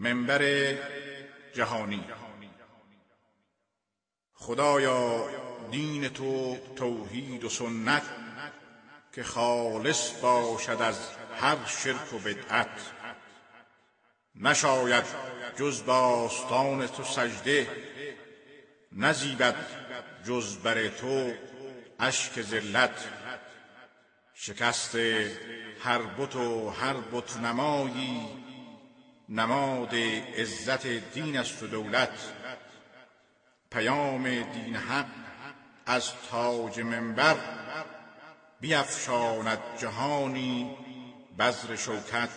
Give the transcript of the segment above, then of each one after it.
منبر جهانی. خدایا دین تو توحید و سنت، که خالص باشد از هر شرک و بدعت. نشاید جز به آستان تو سجده، نزیبد جز بر تو اشک ذلت. شکست هر بت و هر بت نمایی، نماد عزت دین است و دولت. پیام دین حق از تاج منبر، بیفشاند جهانی بذر شوکت.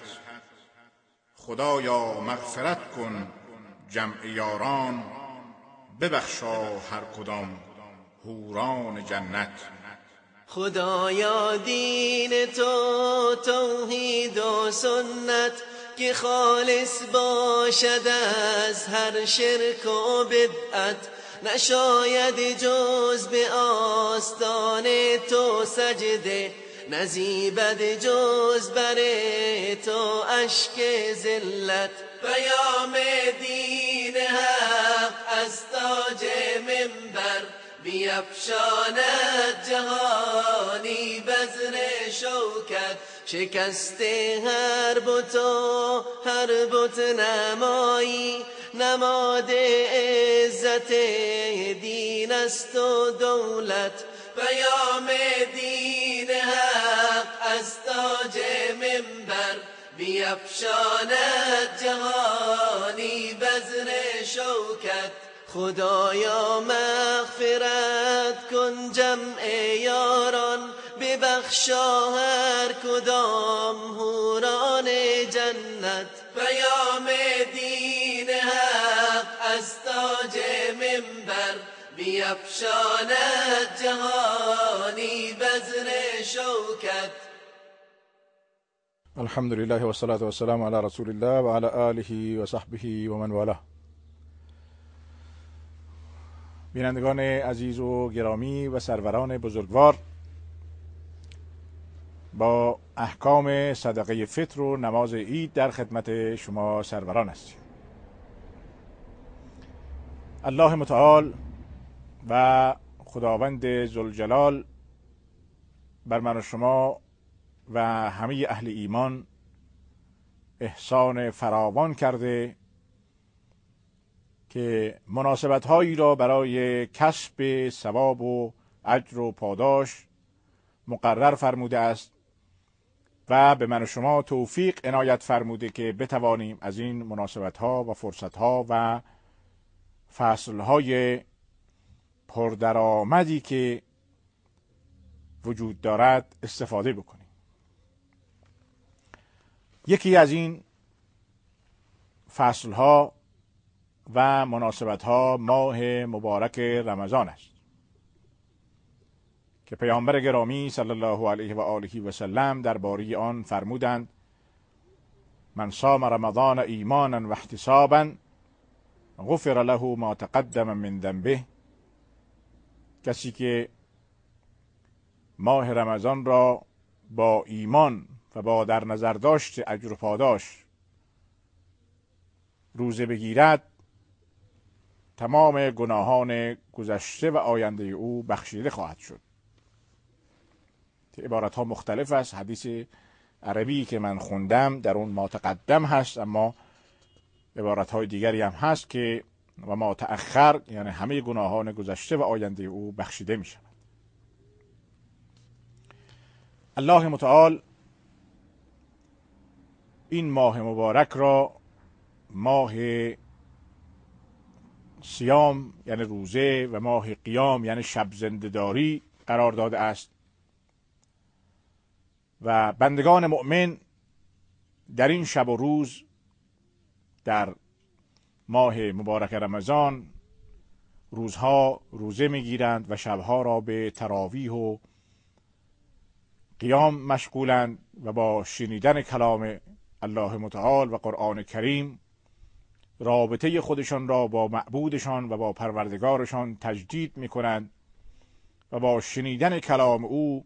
خدایا مغفرت کن جمع یاران، ببخشا هر کدام حوران جنت. خدایا دین تو توحید و سنت، که خالص باشد از هر شرک و بدعت. نشاید جز به آستان تو سجده، نزیبد جز بر تو اشک ذلت. پیام دین حق از تاج منبر، بیفشاند جهانی بذر شوکت. شکست هر بت و هر بت نمایی، نماد عزت دین است و دولت. پیام دین حق از تاج منبر، بیفشاند جهانی بذر شوکت. خدایا مغفرت کن جمع یاران، ببخشا هر کدام حوران جنت. پیام دین حق از تاج منبر، بیفشاند جهانی بذر شوکت. الحمدلله و الصلاة و السلام علی رسول الله و علی آله و صحبه و من والاه. بینندگان عزیز و گرامی و سروران بزرگوار، با احکام صدقه فطر و نماز عید در خدمت شما سروران هستیم. الله متعال و خداوند ذوالجلال بر من و شما و همه اهل ایمان احسان فراوان کرده که مناسبت هایی را برای کسب ثواب و اجر و پاداش مقرر فرموده است و به من و شما توفیق عنایت فرموده که بتوانیم از این مناسبت ها و فرصت ها و فصل های پردرآمدی که وجود دارد استفاده بکنیم. یکی از این فصل ها و مناسبت ها ماه مبارک رمضان است که پیامبر گرامی صلی الله علیه و آله و سلم درباره آن فرمودند: من صام رمضان ایمانا و احتسابا غفر له ما تقدم من ذنبه. کسی که ماه رمضان را با ایمان و با در نظر داشت اجر و پاداش روزه بگیرد، تمام گناهان گذشته و آینده او بخشیده خواهد شد. عبارت ها مختلف است. حدیث عربی که من خوندم در اون ما تقدم هست، اما عبارت های دیگری هم هست که و ما تأخر، یعنی همه گناهان گذشته و آینده او بخشیده می شود. الله متعال این ماه مبارک را ماه صیام یعنی روزه و ماه قیام یعنی شب زنده‌داری قرار داده است و بندگان مؤمن در این شب و روز در ماه مبارک رمضان روزها روزه میگیرند و شبها را به تراویح و قیام مشغولند و با شنیدن کلام الله متعال و قرآن کریم رابطه خودشان را با معبودشان و با پروردگارشان تجدید میکنند و با شنیدن کلام او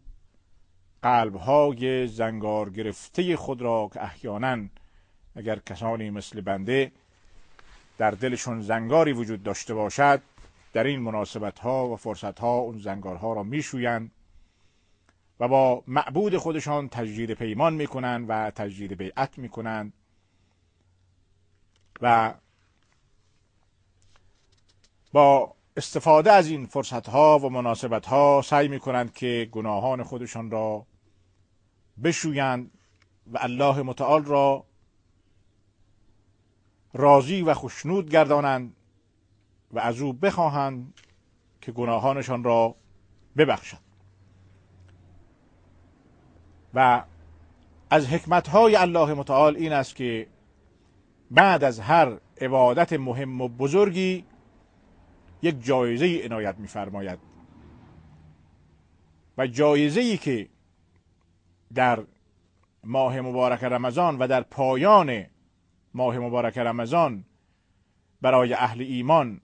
قلبهای زنگار گرفته خود را که احیانا اگر کسانی مثل بنده در دلشون زنگاری وجود داشته باشد، در این مناسبت ها و فرصت ها اون زنگارها را میشویند و با معبود خودشان تجدید پیمان میکنند و تجدید بیعت میکنند و با استفاده از این فرصت ها و مناسبت ها سعی میکنند که گناهان خودشان را بشویند و الله متعال را راضی و خوشنود گردانند و از او بخواهند که گناهانشان را ببخشد. و از حکمتهای الله متعال این است که بعد از هر عبادت مهم و بزرگی یک جایزه عنایت می‌فرماید و جایزه‌ای که در ماه مبارک رمضان و در پایان ماه مبارک رمضان برای اهل ایمان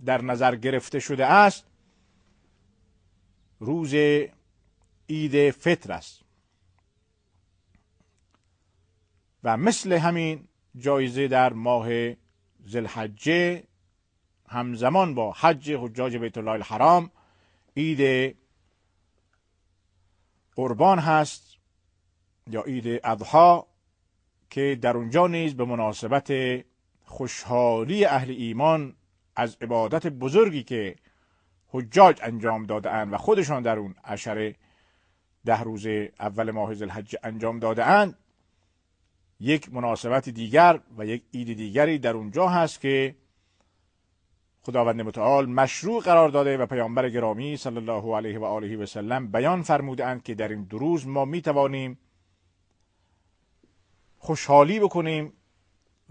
در نظر گرفته شده است، روز عید فطر است و مثل همین جایزه در ماه ذوالحجه همزمان با حج حجاج بیت الله الحرام عید قربان هست یا عید اضحی که در اونجا نیز به مناسبت خوشحالی اهل ایمان از عبادت بزرگی که حجاج انجام داده اند و خودشان در اون عشر 10 روز اول ماه ذوالحجه انجام داده اند، یک مناسبت دیگر و یک عید دیگری در اونجا هست که خداوند متعال مشروع قرار داده و پیامبر گرامی صلی الله علیه و آله و سلم بیان فرموده اند که در این 2 روز ما می توانیم خوشحالی بکنیم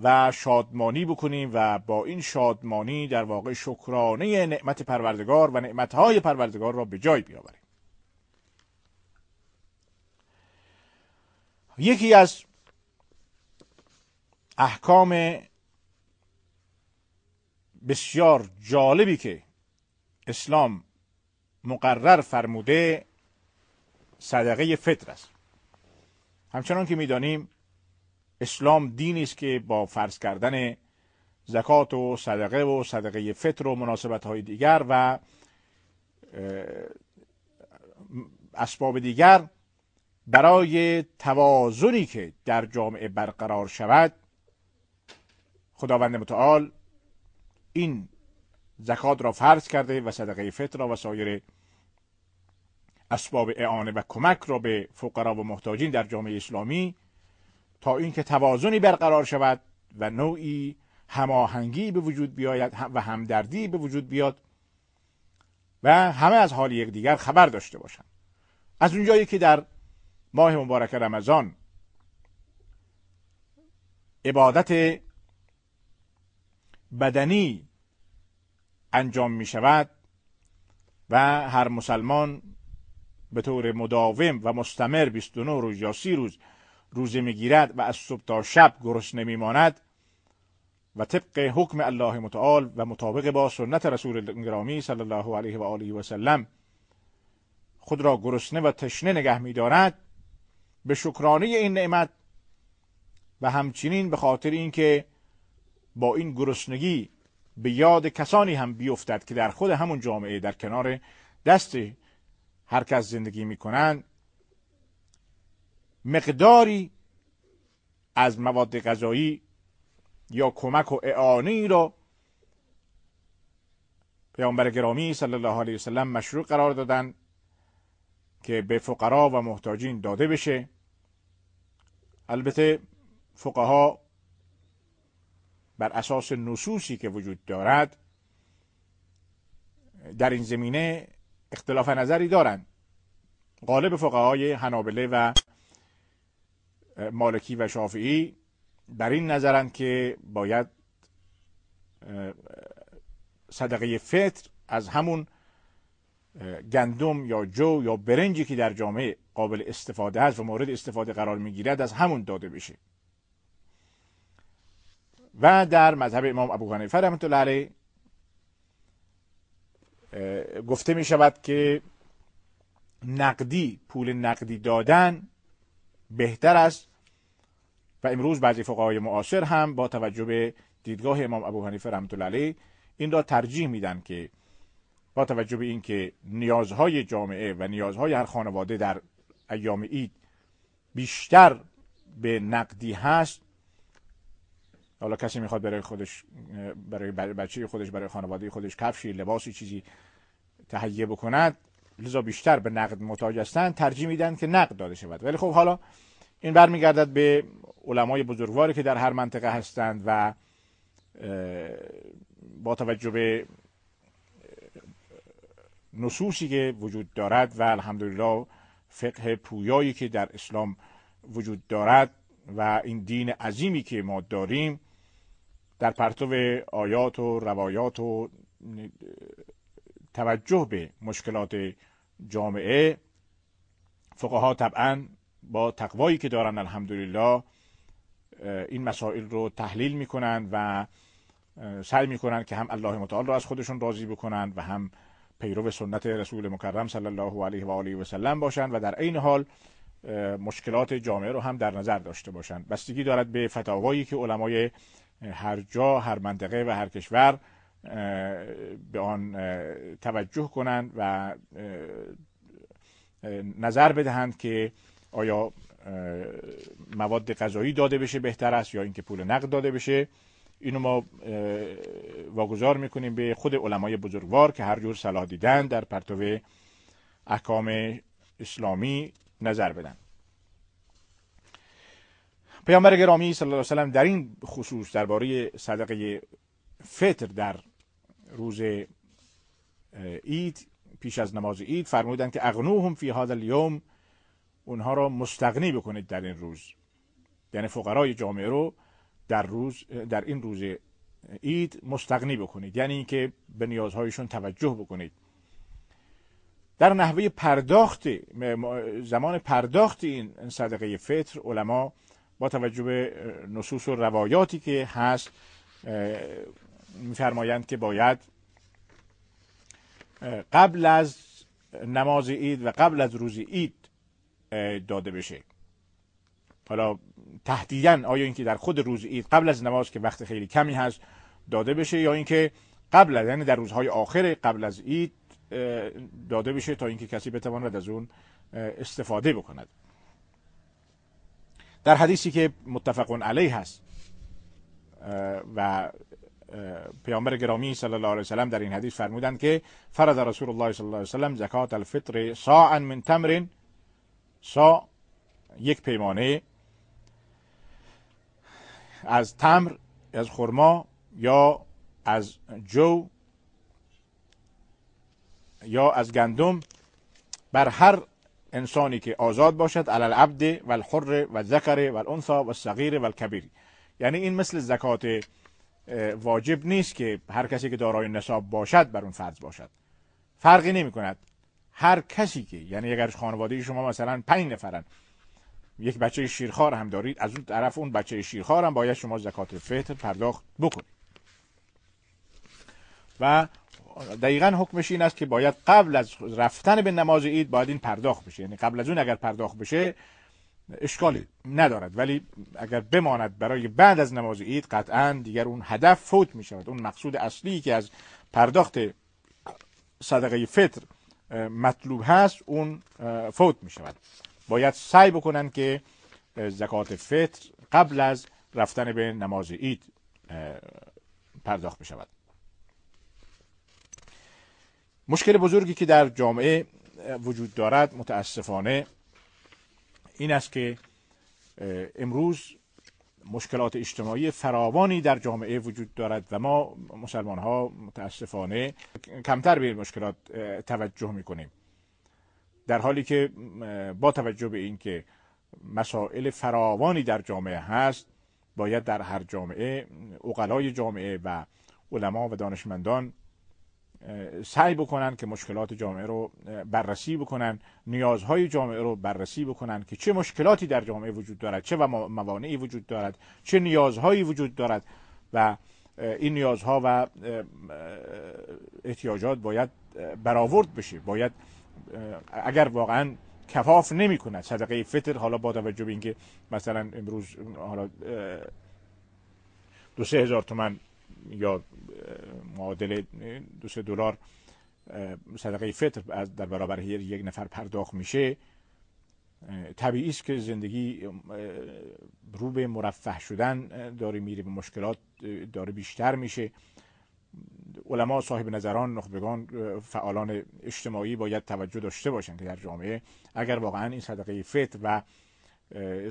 و شادمانی بکنیم و با این شادمانی در واقع شکرانه نعمت پروردگار و نعمتهای پروردگار را به جای بیاوریم. یکی از احکام بسیار جالبی که اسلام مقرر فرموده صدقه فطر است. همچنان که می‌دانیم اسلام دینی است که با فرض کردن زکات و صدقه فطر و مناسبت‌های دیگر و اسباب دیگر برای توازنی که در جامعه برقرار شود، خداوند متعال این زکات را فرض کرده و صدقه فطر را و سایر اسباب اعانه و کمک را به فقرا و محتاجین در جامعه اسلامی تا اینکه توازنی برقرار شود و نوعی هماهنگی به وجود بیاید و همدردی به وجود بیاد و همه از حال یکدیگر خبر داشته باشند. از اونجایی که در ماه مبارک رمضان عبادت بدنی انجام می شود و هر مسلمان به طور مداوم و مستمر 29 روز یا 30 روز روزه می گیرد و از صبح تا شب گرسنه می ماند و طبق حکم الله متعال و مطابق با سنت رسول گرامی صلی الله علیه و آله و سلم خود را گرسنه و تشنه نگه می دارد، به شکرانه این نعمت و همچنین به خاطر اینکه با این گرسنگی به یاد کسانی هم بیفتد که در خود همون جامعه در کنار دست هر کس زندگی میکنن، مقداری از مواد غذایی یا کمک و اعانه‌ای را پیامبر گرامی صلی الله علیه وسلم مشروع قرار دادن که به فقرا و محتاجین داده بشه. البته فقها بر اساس نصوصی که وجود دارد در این زمینه اختلاف نظری دارند. غالب فقهای حنابله و مالکی و شافعی بر این نظرند که باید صدقه فطر از همون گندم یا جو یا برنجی که در جامعه قابل استفاده است و مورد استفاده قرار میگیرد از همون داده بشه. و در مذهب امام ابو حنیفه رحمة الله علیه گفته می شود که پول نقدی دادن بهتر است و امروز بعضی فقهای معاصر هم با توجه به دیدگاه امام ابو حنیفه رحمت الله علیه این را ترجیح میدن که با توجه به اینکه نیازهای جامعه و نیازهای هر خانواده در ایام عید بیشتر به نقدی هست، حالا کسی میخواد برای خودش، برای بچه خودش، برای خانواده خودش کفشی، لباسی، چیزی تهیه بکند، لذا بیشتر به نقد محتاج هستند، ترجیح میدن که نقد داده شود. ولی خب حالا این برمیگردد به علمای بزرگواری که در هر منطقه هستند و با توجه به نصوصی که وجود دارد و الحمدلله فقه پویایی که در اسلام وجود دارد و این دین عظیمی که ما داریم، در پرتو آیات و روایات و توجه به مشکلات جامعه، فقها طبعا با تقوایی که دارن الحمدلله این مسائل رو تحلیل میکنن و سعی میکنن که هم الله متعال رو از خودشون راضی بکنن و هم پیرو سنت رسول مکرم صلی الله علیه و آله و سلم باشن و در عین حال مشکلات جامعه رو هم در نظر داشته باشن. بستگی دارد به فتاوایی که علمای هر جا، هر منطقه و هر کشور به آن توجه کنند و نظر بدهند که آیا مواد غذایی داده بشه بهتر است یا اینکه پول نقد داده بشه. اینو ما واگذار میکنیم به خود علمای بزرگوار که هر جور صلاح دیدن در پرتو احکام اسلامی نظر بدن. پیامبر گرامی صلی الله علیه و سلم در این خصوص درباره صدقه فطر در روز عید، پیش از نماز عید، فرمودند که اغنوهم فی هذا الیوم، اونها را مستغنی بکنید در این روز، یعنی فقرای جامعه رو در این روز عید مستغنی بکنید، یعنی اینکه به نیازهایشون توجه بکنید. در نحوه پرداخت، زمان پرداخت این صدقه فطر، علما با توجه به نصوص و روایاتی که هست می‌فرمایند که باید قبل از نماز عید و قبل از روز عید داده بشه. حالا تحدیداً آیا اینکه در خود روز عید قبل از نماز که وقت خیلی کمی هست داده بشه، یا اینکه قبل از، یعنی در روزهای آخر قبل از عید داده بشه تا اینکه کسی بتواند از اون استفاده بکند. در حدیثی که متفق علیه هست و پیامبر گرامی صلی الله علیه و سلم در این حدیث فرمودند که فرض رسول الله صلی الله علیه و سلم زکات الفطر صاعا من تمر، صاع یک پیمانه از تمر، از خرما یا از جو یا از گندم، بر هر انسانی که آزاد باشد، علی العبد و الحر و الذکر و الانثى و الصغیر و الکبیر. یعنی این مثل زکات واجب نیست که هر کسی که دارای نصاب باشد بر اون فرض باشد، فرقی نمی کند. هر کسی که، یعنی اگر خانواده شما مثلا 5 نفرن، یک بچه شیرخوار هم دارید، از اون طرف اون بچه شیرخوار هم باید شما زکات فطر پرداخت بکنید. و دقیقاً حکمش این است که باید قبل از رفتن به نماز عید باید این پرداخت بشه. یعنی قبل از اون اگر پرداخت بشه اشکالی ندارد، ولی اگر بماند برای بعد از نماز عید، قطعاً دیگر اون هدف فوت می شود. اون مقصود اصلی که از پرداخت صدقه فطر مطلوب هست اون فوت می شود. باید سعی بکنن که زکات فطر قبل از رفتن به نماز عید پرداخت بشود. مشکل بزرگی که در جامعه وجود دارد متاسفانه این است که امروز مشکلات اجتماعی فراوانی در جامعه وجود دارد و ما مسلمان ها متاسفانه کمتر به این مشکلات توجه میکنیم، در حالی که با توجه به این که مسائل فراوانی در جامعه هست، باید در هر جامعه عقلای جامعه و علما و دانشمندان سعی بکنن که مشکلات جامعه رو بررسی بکنن، نیازهای جامعه رو بررسی بکنن که چه مشکلاتی در جامعه وجود دارد، چه موانعی وجود دارد، چه نیازهایی وجود دارد و این نیازها و احتیاجات باید برآورد بشه. باید اگر واقعا کفاف نمی کند صدقه فطر، حالا با توجه به اینکه مثلا امروز حالا 2-3 هزار تومان یا معادل $2 صدقه فطر در برابر یک نفر پرداخت میشه، طبیعی است که زندگی رو به مرفه شدن داره میره، به مشکلات داره بیشتر میشه. علما، صاحب نظران، نخبگان، فعالان اجتماعی باید توجه داشته باشند که در جامعه اگر واقعا این صدقه فطر و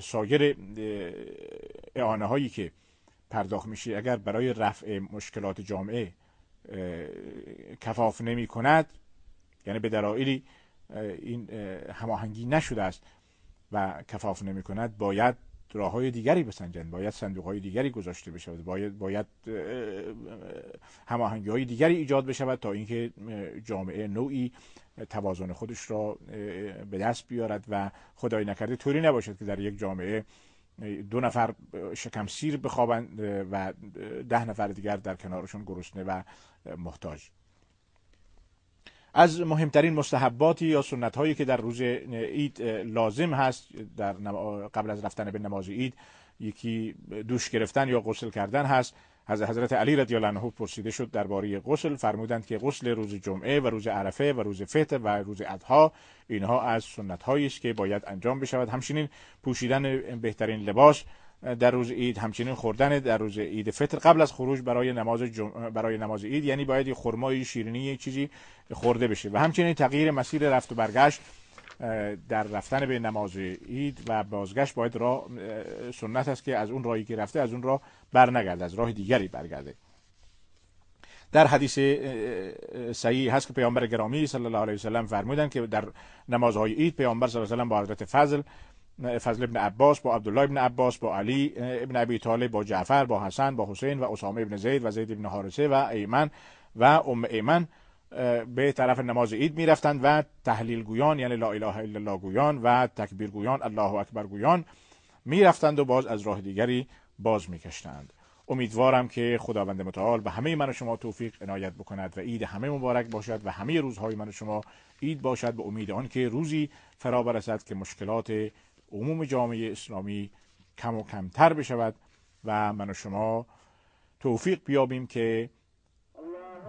سایر اعانه هایی که پرداخت میشه اگر برای رفع مشکلات جامعه کفاف نمی کند، یعنی به دلایلی این هماهنگی نشده است و کفاف نمی کند، باید راههای دیگری بسنجند، باید صندوقهای دیگری گذاشته بشود، باید هماهنگی های دیگری ایجاد بشود تا اینکه جامعه نوعی توازن خودش را به دست بیارد و خدای نکرده طوری نباشد که در یک جامعه 2 نفر شکم سیر بخوابند و 10 نفر دیگر در کنارشون گرسنه و محتاج. از مهمترین مستحباتی یا سنت هایی که در روز عید لازم هست در قبل از رفتن به نماز عید، یکی دوش گرفتن یا غسل کردن هست. از حضرت علی رضی الله عنه پرسیده شد درباره غسل، فرمودند که غسل روز جمعه و روز عرفه و روز فطر و روز اضحی اینها از سنت هایی است که باید انجام بشود. همچنین پوشیدن بهترین لباس در روز عید، همچنین خوردن در روز عید فطر قبل از خروج برای نماز عید، یعنی باید خرمای شیرینی چیزی خورده بشه، و همچنین تغییر مسیر رفت و برگشت در رفتن به نماز عید و بازگشت باید سنت است که از اون راهی که رفته از اون راه برنگرده، از راه دیگری برگرده. در حدیث صحیح هست که پیامبر گرامی صلی الله علیه و سلم فرمودند که در نمازهای عید پیامبر صلی الله علیه و سلم با حضرت فضل ابن عباس، با عبدالله ابن عباس، با علی ابن ابی طالب، با جعفر، با حسن، با حسین و اسامه ابن زید و زید ابن حارثه و ایمن و ام ایمن به طرف نماز عید می رفتند و تهلیل گویان، یعنی لا اله الا الله گویان و تکبیر گویان، الله اکبر گویان می رفتند و باز از راه دیگری باز می کشتند. امیدوارم که خداوند متعال به همه من و شما توفیق عنایت بکند و عید همه مبارک باشد و همه روزهای من و شما عید باشد، به امید آن که روزی فرا برسد که مشکلات عموم جامعه اسلامی کم و کمتر بشود و من و شما توفیق بیابیم که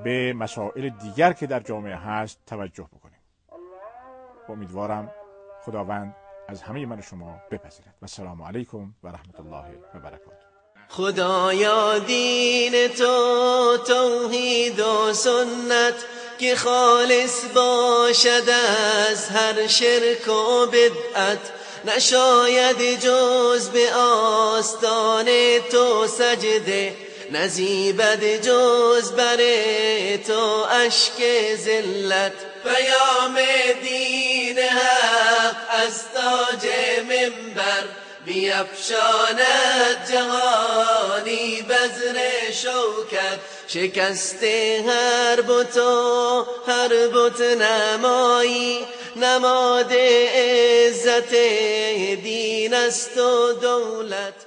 به مسائل دیگر که در جامعه هست توجه بکنیم. امیدوارم خداوند از همه من و شما بپذیرد. و السلام علیکم و رحمت الله و برکاته. خدایا دین تو توحید و سنت که خالص باشد از هر شرک و بدعت، نشاید جز به آستان تو سجده، نزیبد جز بر تو اشک ذلت. پیام دین حق از تاج منبر بیفشاند جهانی بذر شوکت، شکست هر بت و هر بت نمایی، نماد عزت دین است و دولت.